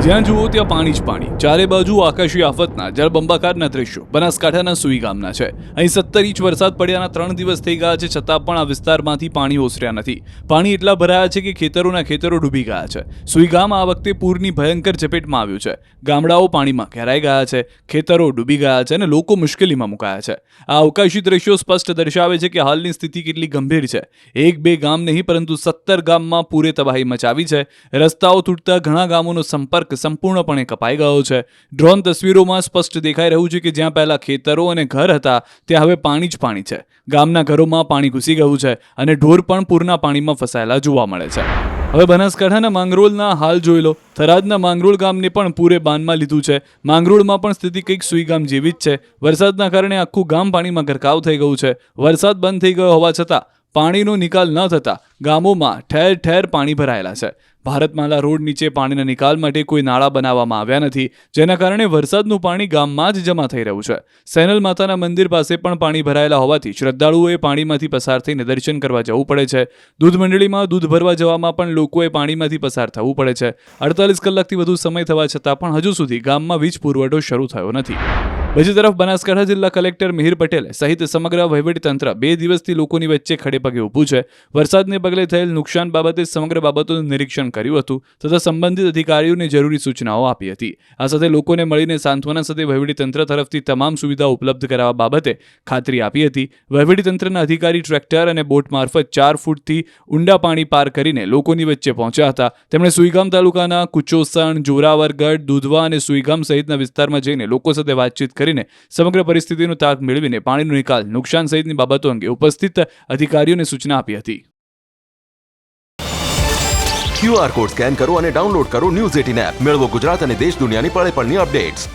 જ્યાં જુઓ ત્યાં પાણી જ પાણી, ચારે બાજુ આકાશી આફતના જળબંબાકારના દ્રશ્યો બનાસકાંઠાના સુઈ ગામના છે. અહીં 17 ઇંચ વરસાદ પડ્યાના 3 દિવસ થઈ ગયા છે, છતાં પણ આ વિસ્તારમાંથી પાણી ઓસર્યા નથી. પાણી એટલા ભરાયા છે કે ખેતરો ડૂબી ગયા છે. સુઈ ગામ આ વખતે પૂરની ભયંકર ચપેટમાં આવ્યું છે. ગામડાઓ પાણીમાં ઘેરાઈ ગયા છે, ખેતરો ડૂબી ગયા છે અને લોકો મુશ્કેલીમાં મુકાયા છે. આ અવકાશી દ્રશ્યો સ્પષ્ટ દર્શાવે છે કે હાલની સ્થિતિ કેટલી ગંભીર છે. 1-2 ગામ નહીં પરંતુ 17 ગામમાં પૂરે તબાહી મચાવી છે. રસ્તાઓ તૂટતા ઘણા ગામોનો સંપર્ક સંપૂર્ણપણે કપાઈ ગયો છે. ડ્રોન તસવીરોમાં સ્પષ્ટ દેખાઈ રહ્યું છે કે જ્યાં પહેલા ખેતરો અને ઘર હતા ત્યાં હવે પાણી જ પાણી છે. ગામના ઘરોમાં પાણી ઘૂસી ગયું છે અને ઢોર પણ પૂરના પાણીમાં ફસાયેલા જોવા મળે છે. હવે બનાસકાંઠાના માંગરોળના હાલ જોઈ લો. થરાદના માંગરોળ ગામને પણ પૂરે બાનમાં લીધું છે. માંગરોળમાં પણ સ્થિતિ કંઈક સુઈ ગામ જેવી જ છે. વરસાદના કારણે આખું ગામ પાણીમાં ગરકાવ થઈ ગયું છે. વરસાદ બંધ થઈ ગયો હોવા છતાં પાણીનો નિકાલ ન થતા ગામોમાં ઠેર ઠેર પાણી ભરાયેલા છે. ભારતમાલા રોડ નીચે પાણીના નિકાલ માટે કોઈ નાળા બનાવવામાં આવ્યા નથી, જેના કારણે વરસાદનું પાણી ગામમાં જ જમા થઈ રહ્યું છે. સેનલ માતાના મંદિર પાસે પણ પાણી ભરાયેલા હોવાથી શ્રદ્ધાળુઓએ પાણીમાંથી પસાર થઈને દર્શન કરવા જવું પડે છે. દૂધ મંડળીમાં દૂધ ભરવા જવામાં પણ લોકોએ પાણીમાંથી પસાર થવું પડે છે. 48 કલાકથી વધુ સમય થવા છતાં પણ હજુ સુધી ગામમાં વીજ પુરવઠો શરૂ થયો નથી. બીજી તરફ બનાસકાંઠા જિલ્લા કલેક્ટર મિહિર પટેલ સહિત સમગ્ર વહીવટીતંત્ર 2 દિવસથી લોકોની વચ્ચે ખડેપગે ઊભું છે. વરસાદને પગલે થયેલ નુકસાન બાબતે સમગ્ર બાબતોનું નિરીક્ષણ કર્યું હતું તથા સંબંધિત અધિકારીઓને જરૂરી સૂચનાઓ આપી હતી. આ સાથે લોકોને મળીને સાંત્વના સાથે વહીવટીતંત્ર તરફથી તમામ સુવિધાઓ ઉપલબ્ધ કરાવવા બાબતે ખાતરી આપી હતી. વહીવટીતંત્રના અધિકારી ટ્રેક્ટર અને બોટ મારફત 4 ફૂટથી ઊંડા પાણી પાર કરીને લોકોની વચ્ચે પહોંચ્યા હતા. તેમણે સુઈગામ તાલુકાના કુચોસણ, જોરાવરગઢ, દુધવા અને સુઈગામ સહિતના વિસ્તારમાં જઈને લોકો સાથે વાતચીત કરીને સમગ્ર પરિસ્થિતિનો તાગ મેળવીને પાણીનો નિકાલ, નુકસાન સહિતની બાબતો અંગે ઉપસ્થિત અધિકારીઓને સૂચના આપી હતી. QR કોડ સ્કેન કરો અને ડાઉનલોડ કરો ન્યૂઝ 18 એપ. મેળવો ગુજરાત અને દેશ દુનિયાની પળે પળની અપડેટ્સ.